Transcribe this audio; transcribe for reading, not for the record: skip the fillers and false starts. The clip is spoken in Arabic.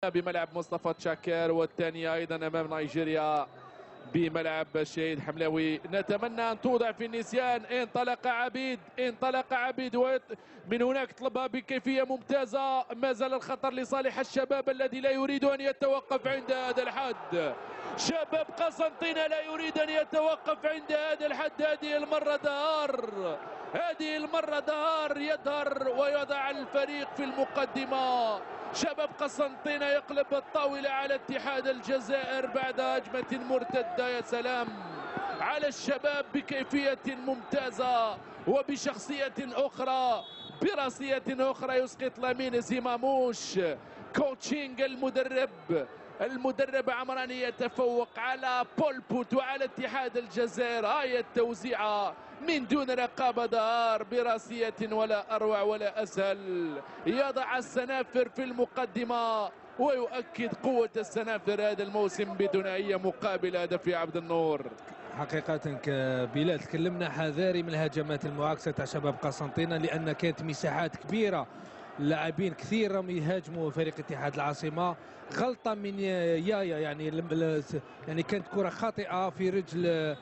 بملعب مصطفى تشاكر، والثانية أيضا أمام نيجيريا بملعب شهيد حملاوي. نتمنى أن توضع في النسيان. انطلق عبيد من هناك طلبها بكيفية ممتازة. ما زال الخطر لصالح الشباب الذي لا يريد أن يتوقف عند هذا الحد. شباب قسنطينة لا يريد أن يتوقف عند هذا الحد. هذه المرة دهار يظهر ويضع الفريق في المقدمة. شباب قسنطينة يقلب الطاولة على اتحاد الجزائر بعد هجمة مرتدة. يا سلام على الشباب بكيفية ممتازة وبشخصية أخرى، براسية أخرى. يسقط لامين زيماموش. كوتشينج المدرب عمراني يتفوق على بول بوت وعلى اتحاد الجزائر. هاي التوزيعة من دون رقابة دار براسية ولا أروع ولا أسهل. يضع السنافر في المقدمة ويؤكد قوة السنافر هذا الموسم بدون أي مقابل هدف يا عبد النور. حقيقة بلال تكلمنا حذاري من الهجمات المعاكسة تاع شباب قسنطينة، لأن كانت مساحات كبيرة، لاعبين كثير راهم يهاجموا فريق اتحاد العاصمة. غلطة من يايا يعني كانت كرة خاطئة في رجل